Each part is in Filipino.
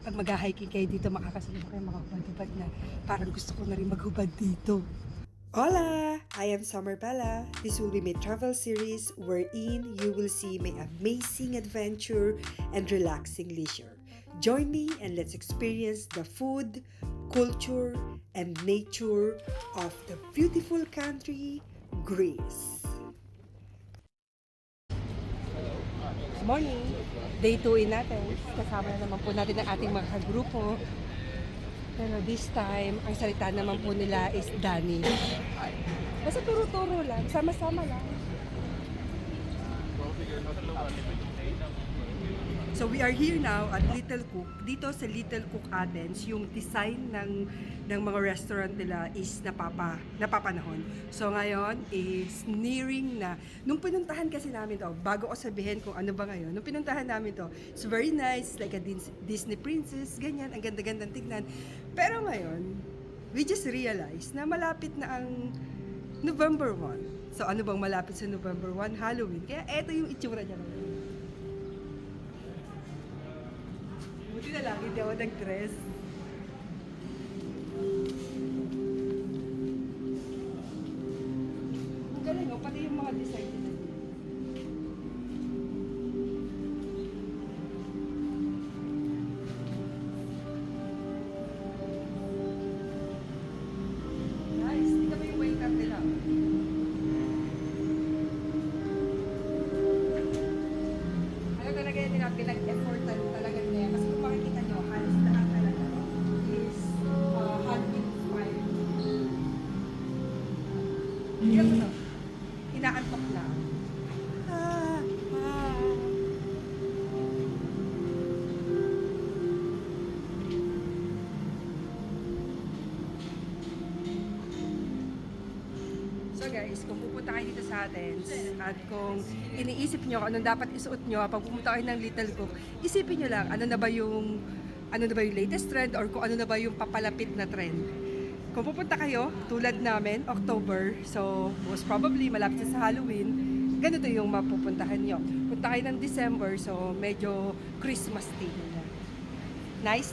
pag mag-hiking kayo dito, makakasunod kayo makahubad-hubad na. Parang gusto ko na rin maghubad dito. Hola! I am Summer Bella. This will be my travel series wherein you will see my amazing adventure and relaxing leisure. Join me and let's experience the food, culture, and nature of the beautiful country, Greece. Good morning! Day 2 natin. Kasama na naman po natin ang ating mga kagrupo. Pero this time, ang salita naman po nila is Dani. Basta turo-turo lang, sama-sama lang. So we are here now at Little Cook. Dito sa Little Cook Athens, yung design ng mga restaurant nila is napapanahon. So ngayon is nearing na. Nung pinuntahan kasi namin to, bago ko sabihin kung ano ba ngayon, nung pinuntahan namin to, it's very nice, like a Disney princess, ganyan, ang ganda-gandang tignan. Pero ngayon, we just realized na malapit na ang November 1. So ano bang malapit sa November 1? Halloween. Kaya eto yung itsura niya ngayon. Buti na lang, hindi ako nag-dress. Ang galing, oh, pati yung mga design nila. Nice, tingnan mo yung welcome nila. Ano talaga yun nila, pinag-effortan talaga nila. Kasi kung makikita nyo, halos lahat talaga is hand-inspired. Tingnan mo no, inaantok na. Ah, ah. So guys, kung pupunta kayo dito sa Athens at kung iniisip nyo kung anong dapat isuot nyo pag pumunta kayo ng Little Cook, isipin nyo lang ano na ba yung latest trend or kung ano na ba yung papalapit na trend. Kung pupunta kayo, tulad namin, October, so most probably malapit sa Halloween, ganito yung mapupuntahan nyo. Punta kayo ng December, so medyo Christmas theme na. Nice?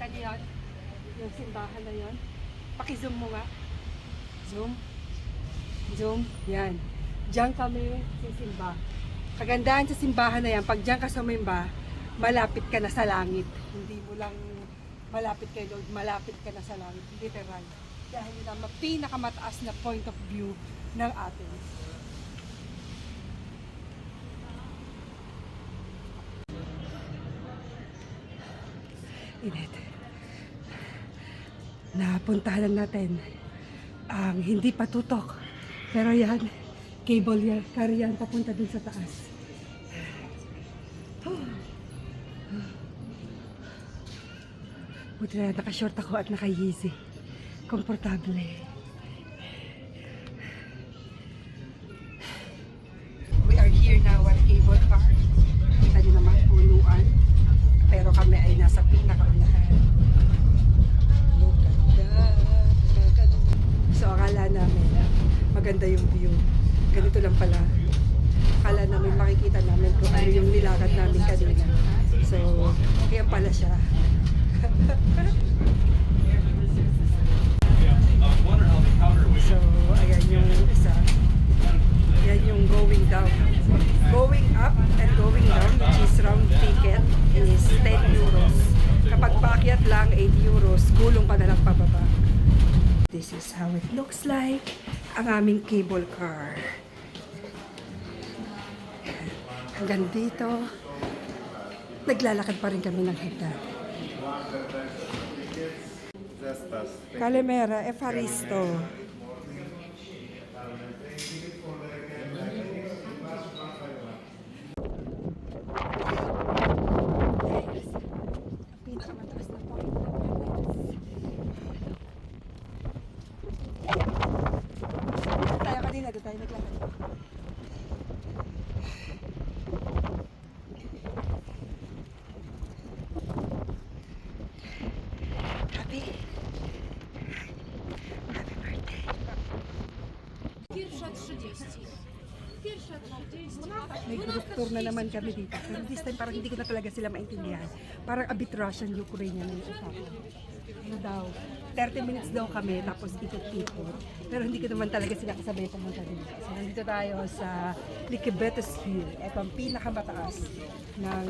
Tadi yun, yung simbahan na yun. Paki-zoom mo nga. Zoom. Zoom. Yan. Diyan kami sisimba. Kagandahan sa simbahan na yan, pag diyan ka sumimba, malapit ka na sa langit. Hindi mo lang malapit kay Lord, malapit ka na sa langit. Literal. Dahil yun ang pinakamataas na point of view ng Athens. Init. Napuntahan lang natin ang hindi patutok. Pero yan, cable yan, car yan, papunta dun sa taas. Buti na naka-short ako at naka-yeezy. Komportable. We are here now at cable car. Kita nyo naman, punuan. Pero kami ay nasa pinakaunahan. So akala namin maganda yung view. Ganito lang pala. Akala namin makikita namin kung ano yung nilakad namin kanina. So, kaya pala siya. So, ayan yung isa. Ayan yung going down. Going up and going down, which is round ticket, is 10 euros. Kapag paakyat lang, 8 euros. Gulong pa na lang pababa. This is how it looks like, ang aming cable car. Hanggang dito, naglalakad pa rin kami ng hagdan. Calimera, Evaristo. Pinakamataas na point ng Athens. Tayo kanina, doon tayo naglakad. Happy birthday. May group tour na naman kami dito. Pero this time parang hindi ko na talaga sila maintindihan. Parang a bit Russian, Ukrainian na yung usapan. Ano daw, 30 minutes daw kami tapos ikot-ikot. Pero hindi ko naman talaga sila kasabay pumunta dito. So nandito tayo sa Lycabettus Hill. Ito ang pinakamataas ng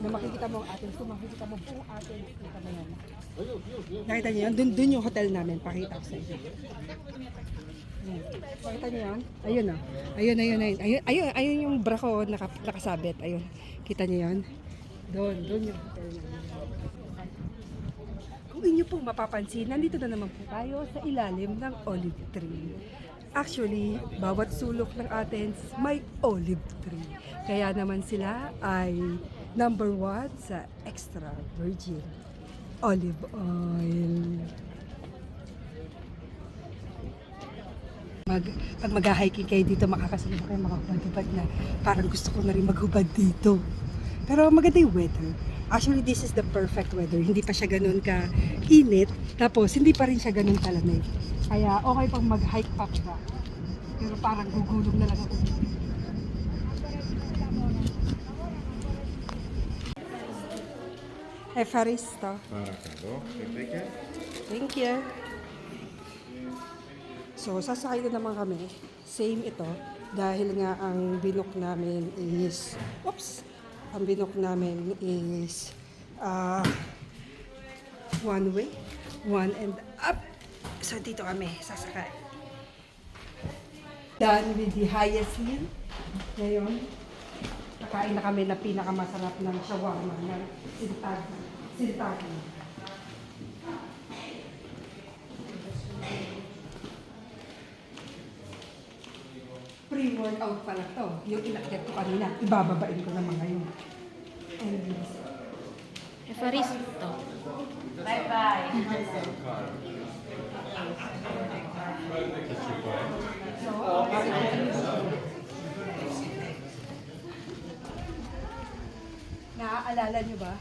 na makikita mo ang atin. Kung makikita mo po atin, nakita mo yan. Nakita niyo yan? Dun yung hotel namin. Pakita ko sa inyo. Ayan. Pakita niyo yan? Ayun o. Ayun yung bra ko nakasabit. Ayun. Kita niyo yan? Doon yung hotel namin. Kung inyo pong mapapansin, nandito na naman po tayo sa ilalim ng olive tree. Actually, bawat sulok ng Athens may olive tree. Kaya naman sila ay number 1 sa extra virgin olive oil. Pag mag-hiking kayo dito, makakasunod kayo mga hubad-hubad na parang gusto ko na rin maghubad dito. Pero maganda yung weather. Actually, this is the perfect weather. Hindi pa siya ganun ka-init, tapos hindi pa rin siya ganun kalamig. Kaya okay pang mag-hike pa ba. Pero parang gugulong na lang ako. Efaristo. Παρακαλώ, πετύχε. Thank you. So, sasakay na naman kami. Same ito. Dahil nga ang binok namin is, ang binok namin is one way, one and up. So, dito kami sasakay. Done with the highest hill. Ngayon, kakain na kami na pinakamasarap ng shawarma ng Sintag. Pre-workout pala to. Yung inakyat ko kanina, ibababain ko naman ngayon. And this. Efaristo. Bye-bye. So, naaalala niyo ba?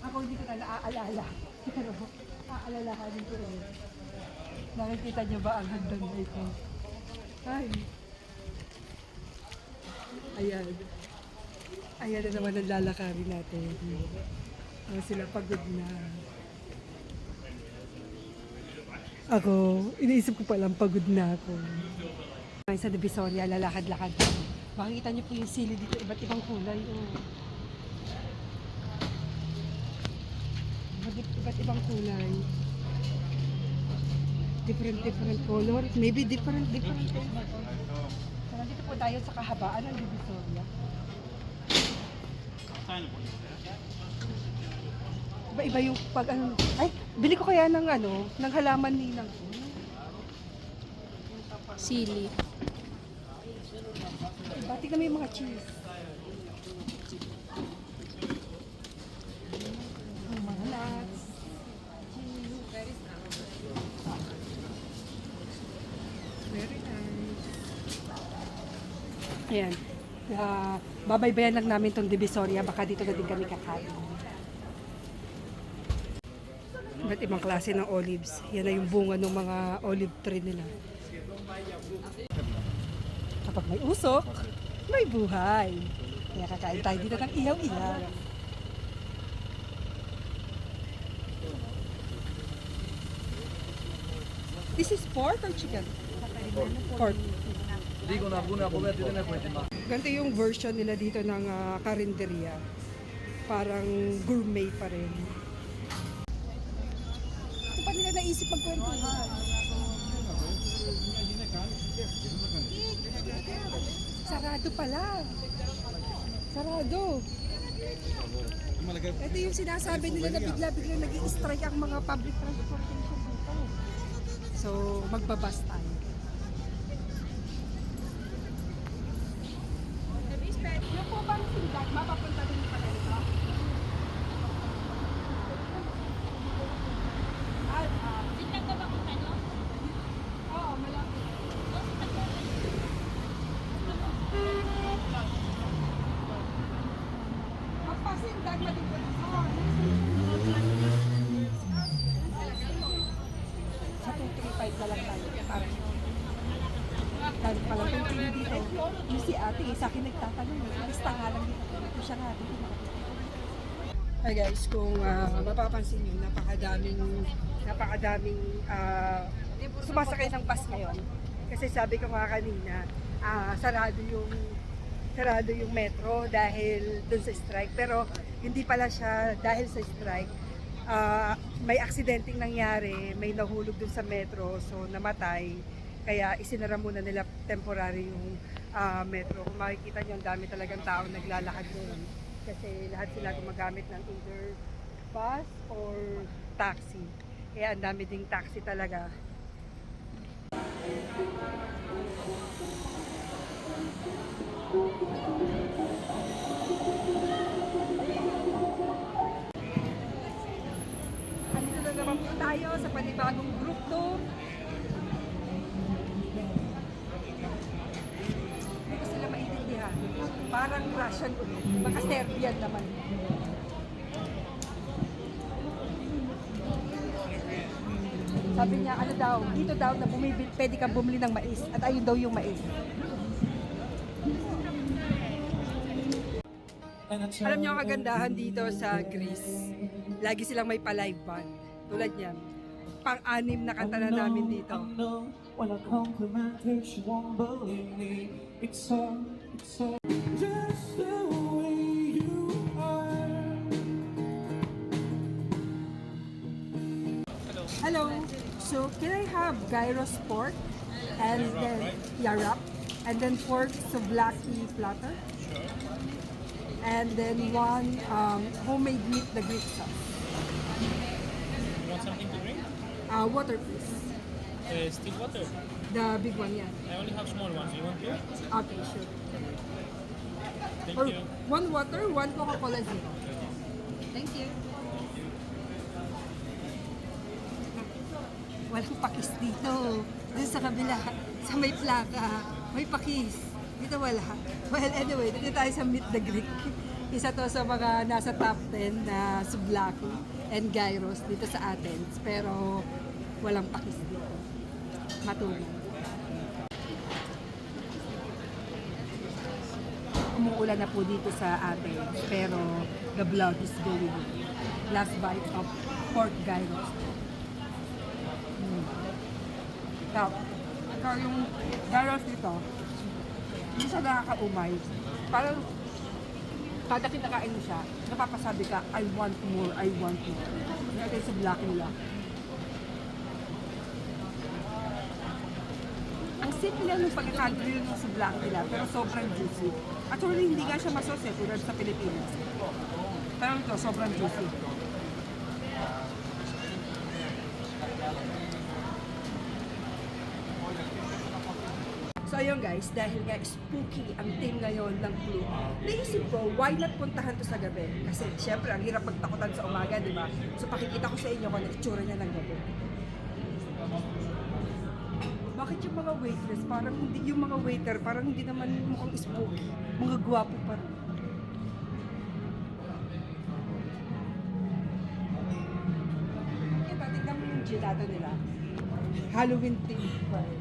Ako hindi ko na naaalala. Pero, aalalahanin ko rin. Nakikita niyo ba ang hagdan na ito? Ay. Ayan. Ayan na naman ang lalakarin natin. Sila pagod na. Ako, iniisip ko palang pagod na ako. Sa Divisoria, lalakad-lakad. Makikita niyo po yung sili dito, iba't ibang kulay. Oh. Iba't ibang kulay. Different color. Maybe different taste. So, nandito po tayo sa kahabaan ng Divisoria. Iba-iba yung pag ano. Ay, bili ko kaya ng ng halaman ninang ko. Sili. Bati kami yung mga cheese. Yung mga nuts. Cheese. Very nice. Ayan. Babaybayan lang namin tong Divisoria. Baka dito na din kami kakain. Iba't ibang klase ng olives. Yan na yung bunga ng mga olive tree nila. Kapag may usok, may buhay. Kaya kakain tayo dito ng ihaw-ihaw. This is pork or chicken? Pork. Ganito yung version nila dito ng karinderya. Parang gourmet pa rin. Ito pa nila naisip magkwentuhan. Sarado pala. Sarado. Ito yung sinasabi nila na bigla-bigla nag-i-strike ang mga public transportation dito. So, magbabas tayo. Yung po bang Sintag, mapapunta din pala nito? Sintag ka ba kita, no? Oo, malapit. Magpasindag matigil. Sa 235 na lang tayo. Parang ate, sa akin nagtatanong, basta nga lang dito. Ito siya nga, dito na. Hi guys, kung mapapansin nyo, napakadaming sumasakay ng bus ngayon. Kasi sabi ko nga kanina, sarado yung metro dahil dun sa strike. Pero hindi pala siya dahil sa strike. May aksidenteng nangyari, may nahulog dun sa metro, so namatay. Kaya isinara muna nila temporary yung metro. Kung makikita nyo, ang dami talagang tao naglalakad doon. Kasi lahat sila gumagamit ng either bus or taxi. Kaya ang dami ding taxi talaga. Andito na naman po tayo sa panibagong group tour. Hindi ko sila maintindihan. Parang Russian ulit. Baka Serbian naman. Sabi niya, ano daw, dito daw na pwede kang bumili ng mais. At ayun daw yung mais. Alam niyo ang kagandahan dito sa Greece. Lagi silang may pa-live band. Tulad niyan. Pang-anim na kanta na namin dito. When I compliment her, she won't believe me. It's so just the way you are. Hello. So, can I have gyros pork and then wrap and then pork souvlaki platter? And then one homemade meat the Greek sauce. You want something to drink? Water please. Still water. The big one, yeah. I only have small ones. You want two? Okay, sure. Thank Or you. one water, one Coca-Cola Zero. Thank you. Walang pakis dito. Doon sa kabila, sa may plaka, may pakis. Dito wala. Well, anyway, dito tayo sa Meet the Greek. Isa to sa mga nasa top 10 na souvlaki and gyros dito sa Athens. Pero walang pakis dito. Matuloy. Umuulan na po dito sa Athens. Pero the vlog is going on. Last bite of pork gyros. Ikaw yung gyros dito, hindi siya nakakaumay. Parang kada kinakain mo siya, napapasabi ka, I want more, I want more. Ito yung souvlaki nila. Ang simple lang ng pagkakagrill ng souvlaki nila, pero sobrang juicy. Actually, hindi nga siya masos tulad sa Pilipinas. Pero ito, sobrang juicy. So ayun guys, dahil nga spooky ang team ngayon ng Clue, naisip ko, why not puntahan to sa gabi? Kasi syempre, ang hirap magtakutan sa umaga, di ba? So pakikita ko sa inyo kung ano itsura niya ng gabi. Bakit yung mga waitress, parang hindi, yung mga waiter, parang hindi naman mukhang spooky. Mga gwapo pa rin. Kaya tignan mo yung gelato nila. Halloween theme pa rin.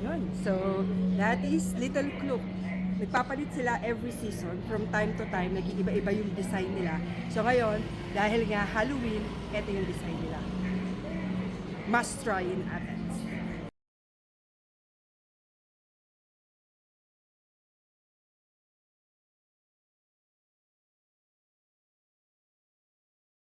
Yun. So, that is Little Club. Nagpapalit sila every season. From time to time, nag-iiba-iba yung design nila. So ngayon, dahil nga Halloween, ito yung design nila. Must try in Athens.